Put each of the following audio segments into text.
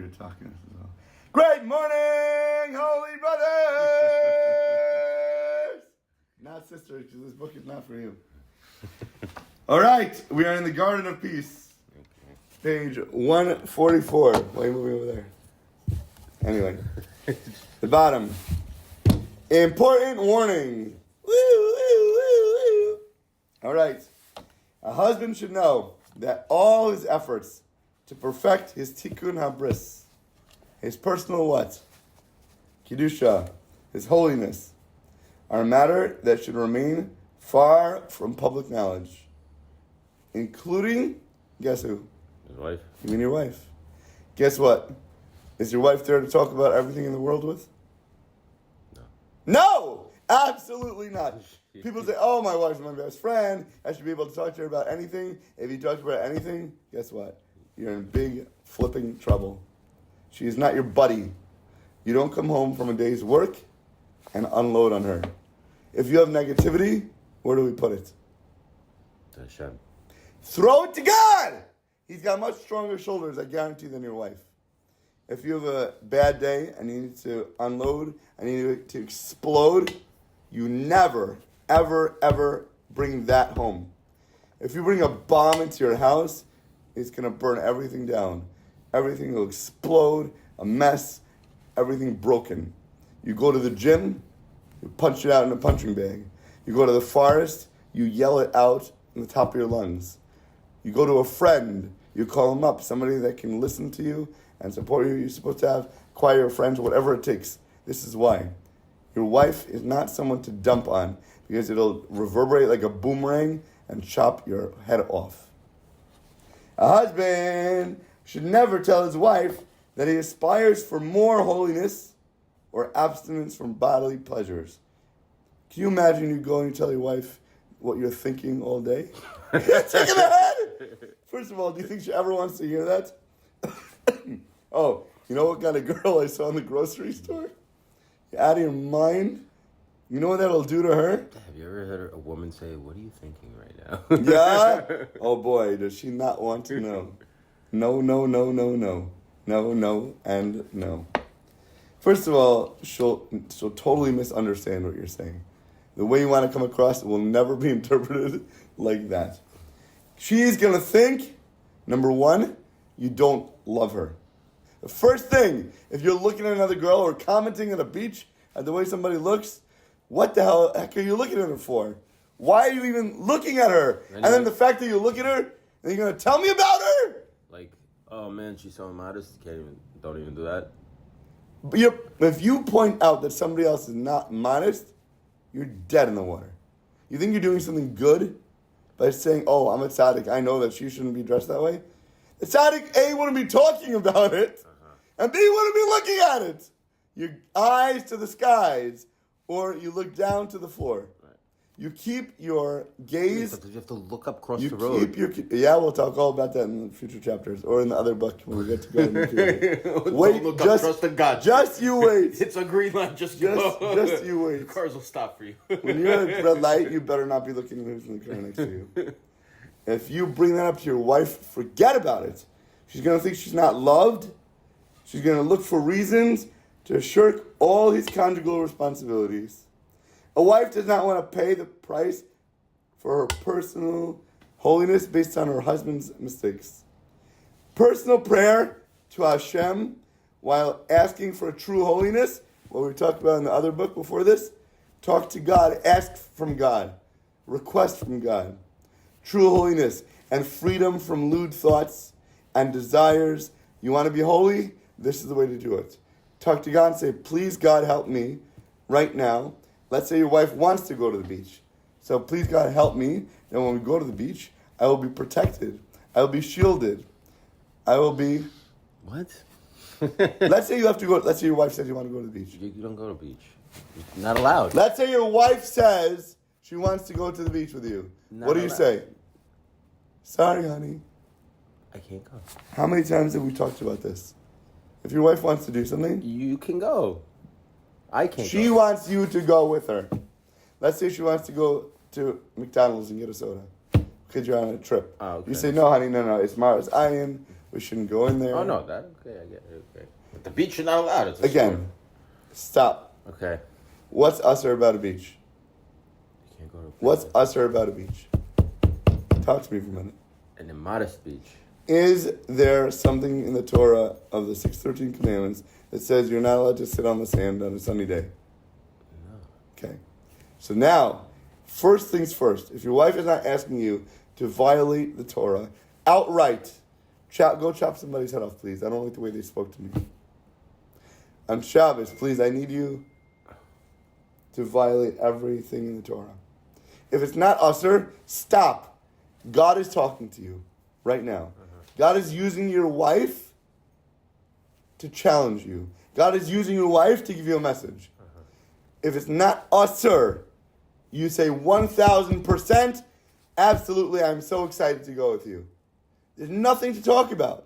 you're talking. Great morning, holy brothers! Not sisters, because this book is not for you. All right, we are in the Garden of Peace. Page 144. Why are you moving over there? Anyway, the bottom. Important warning. Woo, woo, woo, woo. All right. A husband should know that all his efforts to perfect his tikkun habris, his personal what? Kedusha, his holiness, are a matter that should remain far from public knowledge, including, guess who? His wife. You mean your wife. Guess what? Is your wife there to talk about everything in the world with? No. No! Absolutely not. People say, oh, my wife's my best friend. I should be able to talk to her about anything. If you talk about anything, guess what? You're in big flipping trouble. She is not your buddy. You don't come home from a day's work and unload on her. If you have negativity, where do we put it? To Hashem. Throw it to God! He's got much stronger shoulders, I guarantee, than your wife. If you have a bad day and you need to unload and you need to explode, you never, ever, ever bring that home. If you bring a bomb into your house, it's going to burn everything down. Everything will explode, a mess, everything broken. You go to the gym, you punch it out in a punching bag. You go to the forest, you yell it out in the top of your lungs. You go to a friend, you call him up, somebody that can listen to you and support you. You're supposed to have choir friends, whatever it takes. This is why. Your wife is not someone to dump on because it'll reverberate like a boomerang and chop your head off. A husband should never tell his wife that he aspires for more holiness or abstinence from bodily pleasures. Can you imagine you go and you tell your wife what you're thinking all day? You're sick in the head! First of all, do you think she ever wants to hear that? Oh, you know what kind of girl I saw in the grocery store? You're out of your mind? You know what that'll do to her? Have you ever heard a woman say, "What are you thinking right now?" Yeah? Oh boy, does she not want to know. No, no, no, no, no. No, no, and no. First of all, she'll totally misunderstand what you're saying. The way you want to come across, it will never be interpreted like that. She's going to think, number one, you don't love her. The first thing, if you're looking at another girl or commenting at a beach at the way somebody looks, what the heck are you looking at her for? Why are you even looking at her? And then the fact that you look at her, and you're going to tell me about her? Like, oh man, she's so modest. Don't even do that. But if you point out that somebody else is not modest, you're dead in the water. You think you're doing something good by saying, oh, I'm a tzaddik, I know that she shouldn't be dressed that way? The tzaddik, A, wouldn't be talking about it, and B, wouldn't be looking at it. Your eyes to the skies, or you look down to the floor. Right. You keep your gaze... You have to look up across the road. Yeah, we'll talk all about that in the future chapters, or in the other book when we get to go. Wait, look up, trust in God. Just you wait. It's a green light, just go. Just you wait. The cars will stop for you. When you're at red light, you better not be looking at who's in the car next to you. If you bring that up to your wife, forget about it. She's going to think she's not loved. She's going to look for reasons to shirk all his conjugal responsibilities. A wife does not want to pay the price for her personal holiness based on her husband's mistakes. Personal prayer to Hashem while asking for true holiness, what we talked about in the other book before this, talk to God, ask from God, request from God. True holiness and freedom from lewd thoughts and desires. You want to be holy? This is the way to do it. Talk to God and say, please God help me right now. Let's say your wife wants to go to the beach. So please God help me. And when we go to the beach, I will be protected. I will be shielded. I will be... What? Let's say you have to go. Let's say your wife says you want to go to the beach. You don't go to the beach. You're not allowed. Let's say your wife says she wants to go to the beach with you. What do you say? Sorry, honey. I can't go. How many times have we talked about this? If your wife wants to do something... You can go. I can't go. She wants you to go with her. Let's say she wants to go to McDonald's and get a soda because you're on a trip. Oh, okay. You say, no, honey, no, it's Mars Ayin. We shouldn't go in there. Oh, no, that, okay, I get it, okay. But the beach, you're not allowed. It's a Again, store. stop. Okay. What's usher about a beach? You can't go to a What's place. usher about a beach? Talk to me for a minute. An immodest beach. Is there something in the Torah of the 613 commandments that says you're not allowed to sit on the sand on a sunny day? No. Okay. So now, first things first. If your wife is not asking you to violate the Torah outright, go chop somebody's head off, please. I don't like the way they spoke to me. On Shabbos, please, I need you to violate everything in the Torah. If it's not usher, stop. God is talking to you right now. God is using your wife to challenge you. God is using your wife to give you a message. If it's not usher, you say 1,000%, absolutely, I'm so excited to go with you. There's nothing to talk about.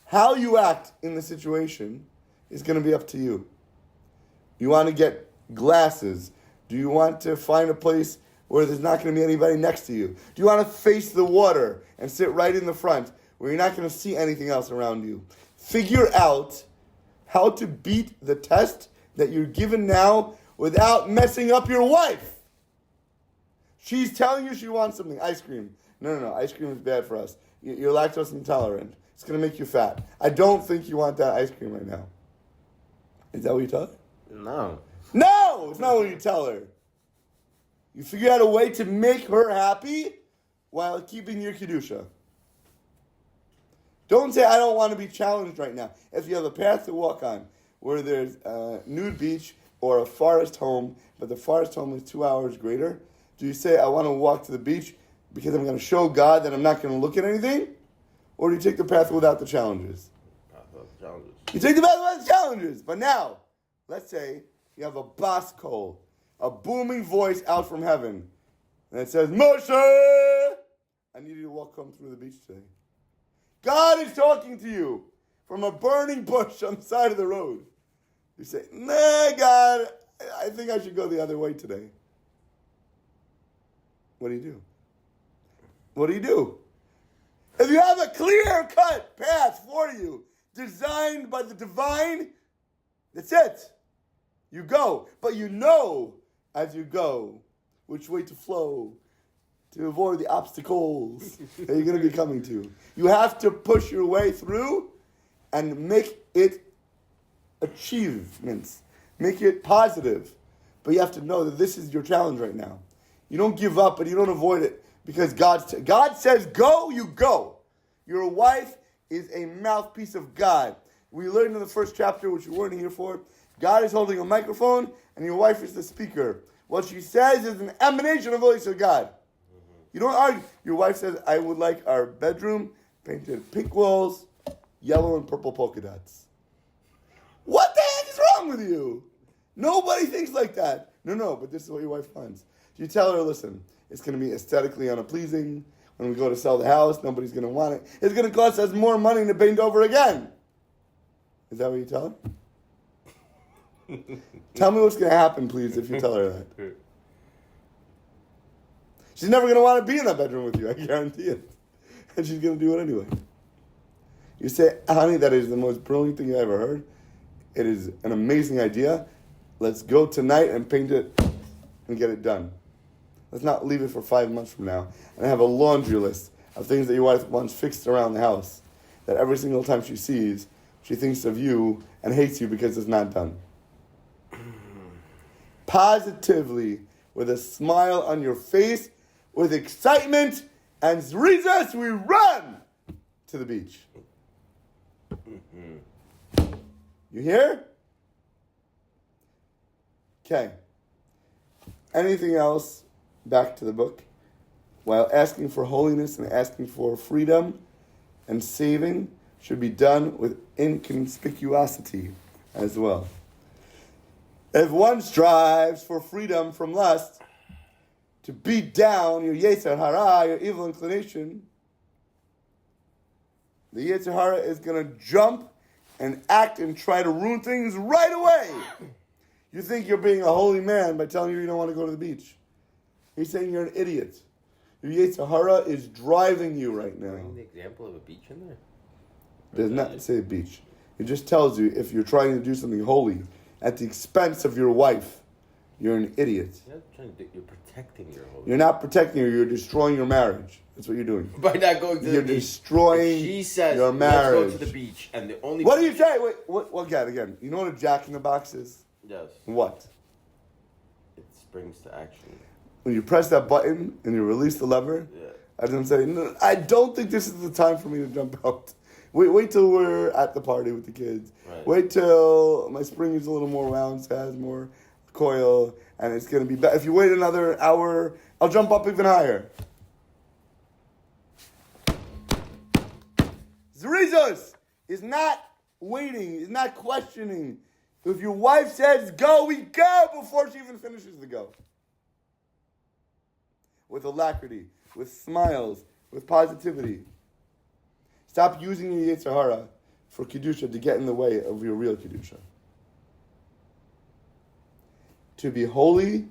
How you act in the situation is going to be up to you. You want to get glasses? Do you want to find a place where there's not going to be anybody next to you? Do you want to face the water and sit right in the front where you're not going to see anything else around you? Figure out how to beat the test that you're given now without messing up your wife. She's telling you she wants something. Ice cream. No. Ice cream is bad for us. You're lactose intolerant. It's going to make you fat. I don't think you want that ice cream right now. Is that what you tell her? No. No! It's not what you tell her. You figure out a way to make her happy while keeping your Kedusha. Don't say, I don't want to be challenged right now. If you have a path to walk on where there's a nude beach or a forest home, but the forest home is 2 hours greater, do you say, I want to walk to the beach because I'm going to show God that I'm not going to look at anything? Or do you take the path without the challenges? Challenges. You take the path without the challenges. But now, let's say you have a bas kol, a booming voice out from heaven, and it says, Moshe, I need you to come through the beach today. God is talking to you from a burning bush on the side of the road. You say, nah, God, I think I should go the other way today. What do you do? What do you do? If you have a clear-cut path for you, designed by the divine, that's it. You go. But you know, as you go, which way to flow, to avoid the obstacles that you're going to be coming to. You have to push your way through and make it achievements. Make it positive. But you have to know that this is your challenge right now. You don't give up, but you don't avoid it. Because God says go, you go. Your wife is a mouthpiece of God. We learned in the first chapter, which you weren't here for, God is holding a microphone and your wife is the speaker. What she says is an emanation of the voice of God. You don't argue. Your wife says, I would like our bedroom painted pink walls, yellow and purple polka dots. What the heck is wrong with you? Nobody thinks like that. No, but this is what your wife wants. You tell her, listen, it's going to be aesthetically unpleasing. When we go to sell the house, nobody's going to want it. It's going to cost us more money to paint over again. Is that what you tell her? Tell me what's going to happen, please, if you tell her that. She's never going to want to be in that bedroom with you, I guarantee it. And she's going to do it anyway. You say, honey, that is the most brilliant thing I ever heard. It is an amazing idea. Let's go tonight and paint it and get it done. Let's not leave it for 5 months from now. And have a laundry list of things that your wife wants fixed around the house. That every single time she sees, she thinks of you and hates you because it's not done. Positively, with a smile on your face, with excitement, and Zrizas, we run to the beach. You hear? Okay. Anything else? Back to the book. While asking for holiness and asking for freedom and saving should be done with inconspicuosity as well. If one strives for freedom from lust, to beat down your Yetzer Hara, your evil inclination, the Yetzer Hara is going to jump and act and try to ruin things right away. You think you're being a holy man by telling you don't want to go to the beach. He's saying you're an idiot. Your Yetzer Hara is driving you right now. Bring the example of a beach in there? does not say beach. It just tells you if you're trying to do something holy at the expense of your wife, you're an idiot. You're protecting your holiness. You're not protecting her. You're destroying your marriage. That's what you're doing. By not going to the beach. You're destroying she says, your marriage. Let's go to the beach. And the only... What do you say? Wait, what again. You know what a jack in the box is? Yes. What? It springs to action. When you press that button and you release the lever, as I'm saying, no, I don't think this is the time for me to jump out. Wait till we're at the party with the kids. Right. Wait till my spring is a little more round, so it has more coil, and it's going to be better. If you wait another hour, I'll jump up even higher. Zerizos is not waiting, is not questioning. If your wife says go, we go before she even finishes the go. With alacrity, with smiles, with positivity. Stop using your Yetzer Hara for Kedusha to get in the way of your real Kedusha. To be holy.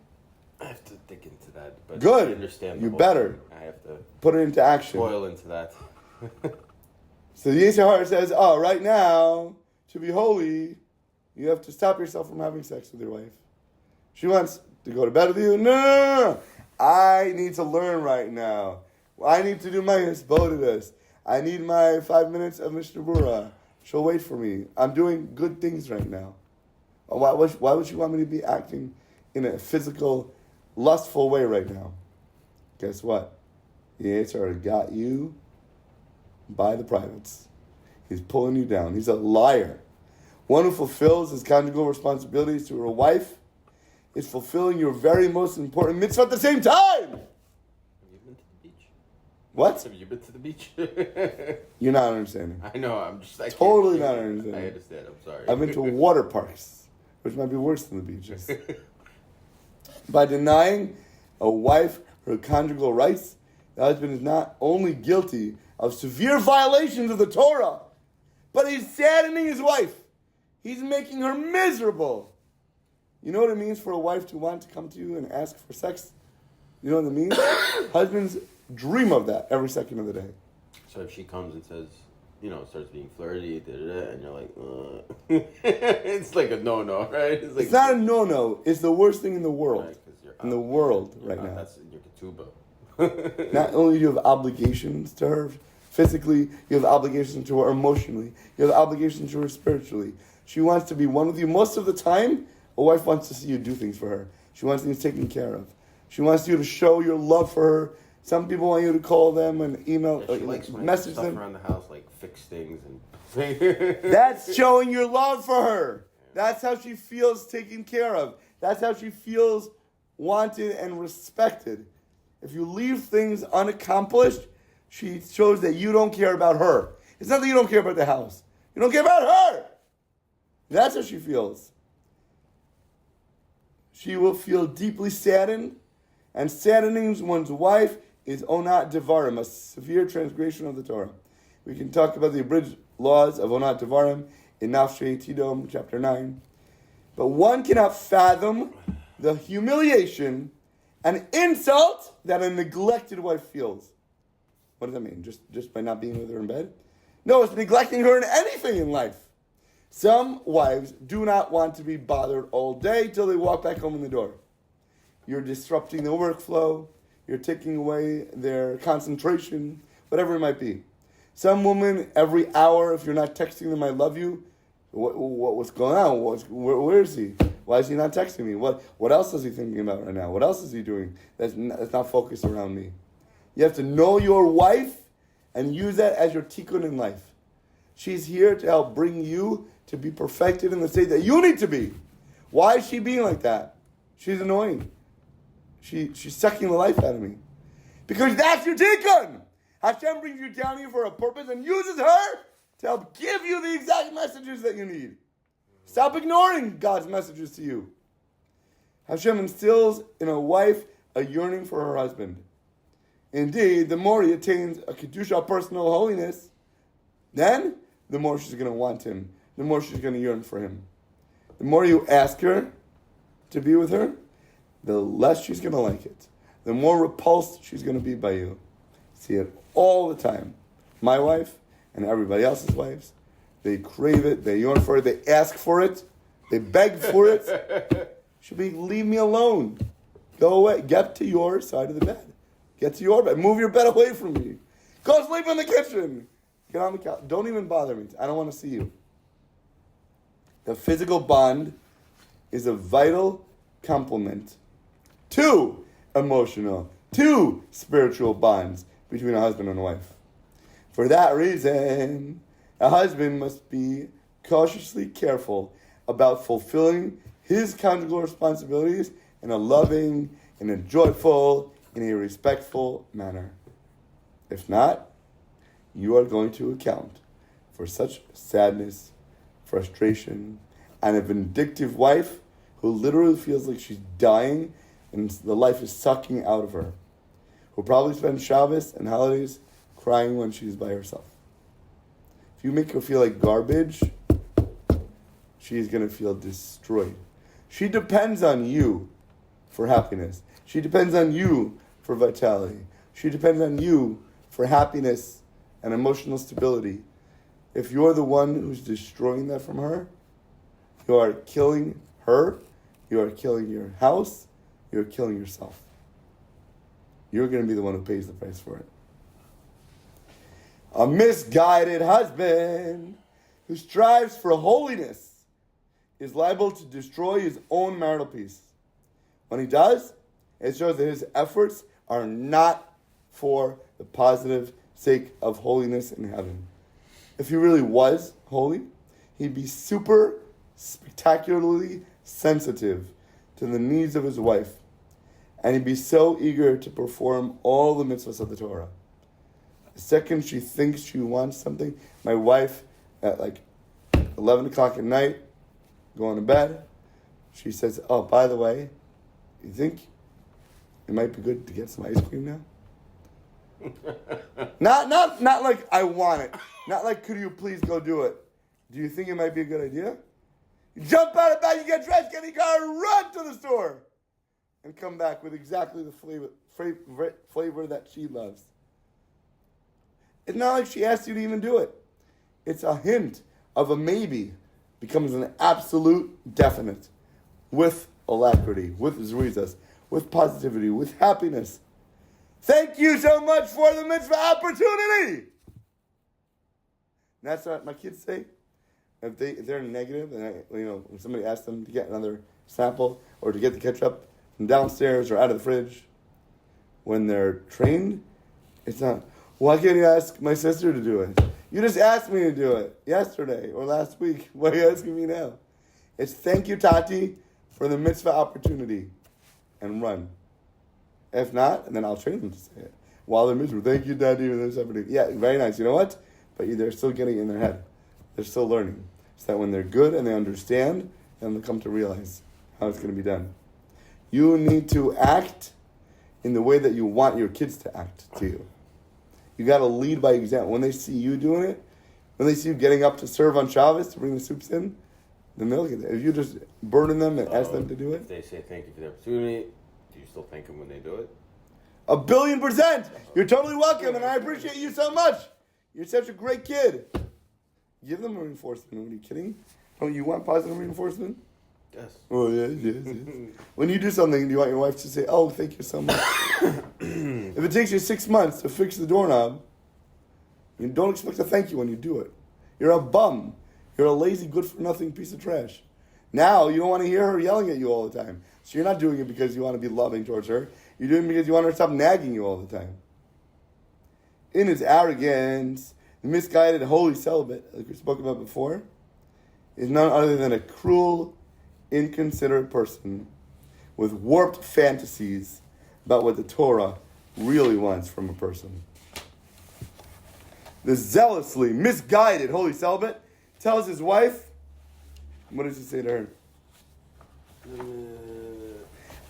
I have to dig into that. But Good. I understand. You better. Thing. I have to put it into action. Boil into that. So the Yetzer Hara says, right now, to be holy, you have to stop yourself from having sex with your wife. She wants to go to bed with you. No. I need to learn right now. I need to do my hisbodedus. I need my 5 minutes of Mishnah Berurah. She'll wait for me. I'm doing good things right now. Why would she want me to be acting in a physical, lustful way right now? Guess what? The Yetzer Hara got you by the privates. He's pulling you down. He's a liar. One who fulfills his conjugal responsibilities to her wife is fulfilling your very most important mitzvah at the same time. Have you been to the beach? What? Have you been to the beach? You're not understanding. I know. I'm just totally not understanding. I understand. I'm sorry. I've been to water parks, which might be worse than the beaches. By denying a wife her conjugal rights, the husband is not only guilty of severe violations of the Torah, but he's saddening his wife. He's making her miserable. You know what it means for a wife to want to come to you and ask for sex? You know what it means? Husbands dream of that every second of the day. So if she comes and says, starts being flirty, and you're like, it's like a no-no, right? It's not a no-no. It's the worst thing in the world. Right, you're in the world right now. That's in your ketubah. Not only do you have obligations to her physically, you have obligations to her emotionally. You have obligations to her spiritually. She wants to be one with you. Most of the time, a wife wants to see you do things for her. She wants things taken care of. She wants you to show your love for her. Some people want you to call them and email, she likes message stuff them around the house, like fix things and. That's showing your love for her. That's how she feels taken care of. That's how she feels wanted and respected. If you leave things unaccomplished, she shows that you don't care about her. It's not that you don't care about the house. You don't care about her. That's how she feels. She will feel deeply saddened, and saddening one's wife is onat devarim, a severe transgression of the Torah. We can talk about the abridged laws of onat devarim in Nafshei Tidom, chapter 9. But one cannot fathom the humiliation and insult that a neglected wife feels. What does that mean? Just by not being with her in bed? No, it's neglecting her in anything in life. Some wives do not want to be bothered all day till they walk back home in the door. You're disrupting the workflow. You're taking away their concentration, whatever it might be. Some women, every hour, if you're not texting them, I love you, what's going on? Where is he? Why is he not texting me? What else is he thinking about right now? What else is he doing that's not focused around me? You have to know your wife and use that as your tikkun in life. She's here to help bring you to be perfected in the state that you need to be. Why is she being like that? She's annoying. She's sucking the life out of me. Because that's your tikkun. Hashem brings you down here for a purpose and uses her to help give you the exact messages that you need. Stop ignoring God's messages to you. Hashem instills in a wife a yearning for her husband. Indeed, the more he attains a kedusha, personal holiness, then the more she's going to want him. The more she's going to yearn for him. The more you ask her to be with her, the less she's going to like it. The more repulsed she's going to be by you. See it all the time. My wife and everybody else's wives. They crave it, they yearn for it, they ask for it, they beg for it. Should be, leave me alone. Go away. Get to your side of the bed. Get to your bed. Move your bed away from me. Go sleep in the kitchen. Get on the couch. Don't even bother me. I don't want to see you. The physical bond is a vital complement to emotional, to spiritual bonds between a husband and a wife. For that reason, a husband must be cautiously careful about fulfilling his conjugal responsibilities in a loving, in a joyful, in a respectful manner. If not, you are going to account for such sadness, frustration, and a vindictive wife who literally feels like she's dying and the life is sucking out of her, who probably spends Shabbos and holidays crying when she's by herself. If you make her feel like garbage, she's going to feel destroyed. She depends on you for happiness. She depends on you for vitality. She depends on you for happiness and emotional stability. If you're the one who's destroying that from her, you are killing her, you are killing your house, you're killing yourself. You're going to be the one who pays the price for it. A misguided husband who strives for holiness is liable to destroy his own marital peace. When he does, it shows that his efforts are not for the positive sake of holiness in heaven. If he really was holy, he'd be super spectacularly sensitive to the needs of his wife, and he'd be so eager to perform all the mitzvahs of the Torah. The second she thinks she wants something, my wife at like 11 o'clock at night, going to bed, she says, oh, by the way, you think it might be good to get some ice cream now? Not like I want it. Not like could you please go do it. Do you think it might be a good idea? You jump out of bed, you get dressed, get in your car, run to the store, and come back with exactly the flavor that she loves. It's not like she asked you to even do it. It's a hint of a maybe becomes an absolute definite with alacrity, with zrizas, with positivity, with happiness. Thank you so much for the mitzvah opportunity. And that's what my kids say. If they're negative, and when somebody asks them to get another sample or to get the ketchup from downstairs or out of the fridge, when they're trained, it's not, why can't you ask my sister to do it? You just asked me to do it yesterday or last week. Why are you asking me now? It's thank you, Tati, for the mitzvah opportunity, and run. If not, and then I'll train them to say it while they're miserable. Thank you, Daddy, for this opportunity. Yeah, very nice. You know what? But they're still getting it in their head. They're still learning. So that when they're good and they understand, then they'll come to realize how it's going to be done. You need to act in the way that you want your kids to act to you. You got to lead by example. When they see you doing it, when they see you getting up to serve on Shabbos, to bring the soups in, then they'll get it. If you just burden them and ask them to do it. If they say thank you for the opportunity, do you still thank them when they do it? 1,000,000,000%. You're totally welcome, and I appreciate you so much. You're such a great kid. Give them a reinforcement. Are you kidding? Don't you want positive reinforcement? Yes. Oh, yes. When you do something, do you want your wife to say, oh, thank you so much? If it takes you 6 months to fix the doorknob, you don't expect a thank you when you do it. You're a bum. You're a lazy, good-for-nothing piece of trash. Now, you don't want to hear her yelling at you all the time. So you're not doing it because you want to be loving towards her. You're doing it because you want her to stop nagging you all the time. In his arrogance, the misguided holy celibate, like we spoke about before, is none other than a cruel, inconsiderate person with warped fantasies about what the Torah really wants from a person. The zealously misguided holy celibate tells his wife, what does he say to her?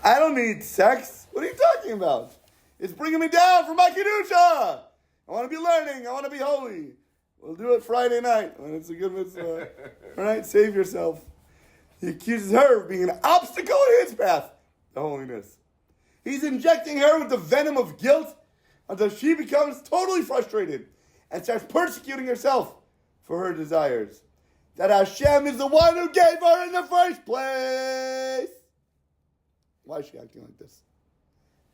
I don't need sex. What are you talking about? It's bringing me down from my Kedusha. I want to be learning. I want to be holy. We'll do it Friday night when it's a good mitzvah. All right, save yourself. He accuses her of being an obstacle in his path to holiness. He's injecting her with the venom of guilt until she becomes totally frustrated and starts persecuting herself for her desires. That Hashem is the one who gave her in the first place. Why is she acting like this?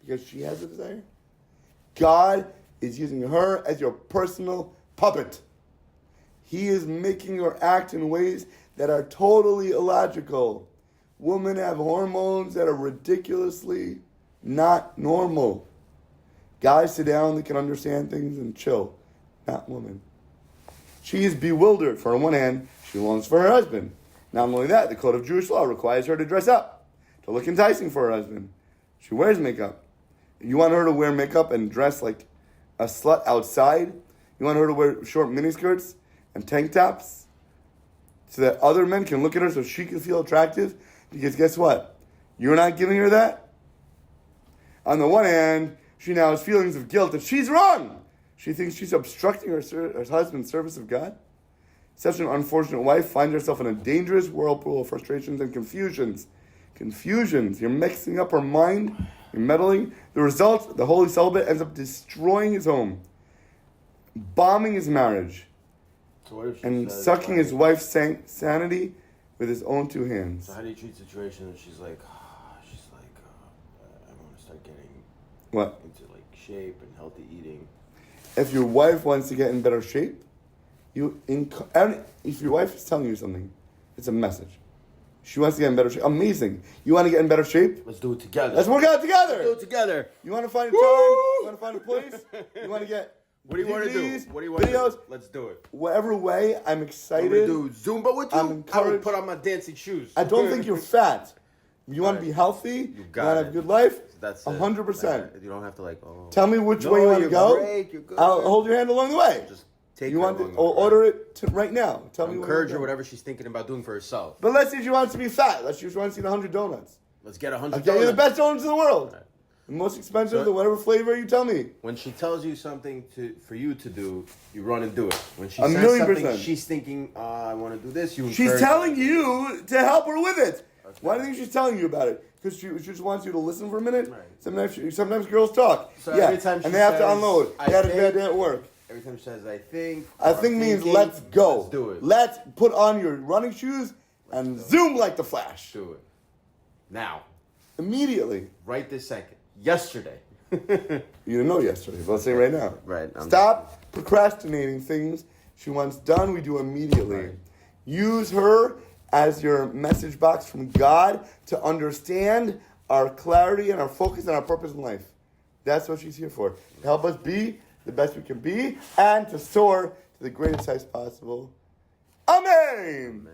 Because she has a desire? God is using her as your personal puppet. He is making her act in ways that are totally illogical. Women have hormones that are ridiculously not normal. Guys sit down, they can understand things and chill. Not women. She is bewildered. For on one hand, she longs for her husband. Not only that, the code of Jewish law requires her to dress up, to look enticing for her husband. She wears makeup. You want her to wear makeup and dress like a slut outside? You want her to wear short miniskirts and tank tops so that other men can look at her so she can feel attractive? Because guess what? You're not giving her that. On the one hand, she now has feelings of guilt that she's wrong. She thinks she's obstructing her husband's service of God. Such an unfortunate wife finds herself in a dangerous whirlpool of frustrations and confusions. You're mixing up her mind. You're meddling. The result, the holy celibate ends up destroying his home, bombing his marriage, and sucking his wife's sanity with his own two hands. So how do you treat situations? She's like, I want to start getting into like shape and healthy eating. If your wife wants to get in better shape, if your wife is telling you something, it's a message. She wants to get in better shape. Amazing. You want to get in better shape? Let's do it together. Let's work out together. Let's do it together. You want to find a time? You want to find a place? You want to get What do you want to do? What do you want to do? Let's do it. Whatever way, I'm excited. I'm going to do Zumba with you? I'm encouraged. I will put on my dancing shoes. I don't think you're fat. You want to be healthy. You want to have a good life. That's 100%. You don't have to like, tell me which way you want to go. You're good. I'll hold your hand along the way. Just take you her want along order it right now. Tell me. Encourage her whatever she's thinking about doing for herself. But let's say she wants to be fat. Let's say she wants to eat 100 donuts. Let's get 100 I'll get you the best donuts in the world. Right. The most expensive, whatever flavor you tell me. When she tells you something for you to do, you run and do it. When she 1,000,000%. She's thinking, I want to do this. She's telling you to help her with it. Okay. Why do you think she's telling you about it? Because she just wants you to listen for a minute. Right. Sometimes girls talk. So every time she and they have to unload. They had a bad day at work. Every time she says, I think means let's go. Let's do it. Let's put on your running shoes and zoom like the Flash. Do it. Now. Immediately. Right this second. Yesterday. You didn't know yesterday, but let's say right now. Right. Stop procrastinating things she wants done, we do immediately. Right. Use her as your message box from God to understand our clarity and our focus and our purpose in life. That's what she's here for. To help us be the best we can be and to soar to the greatest heights possible. Amen.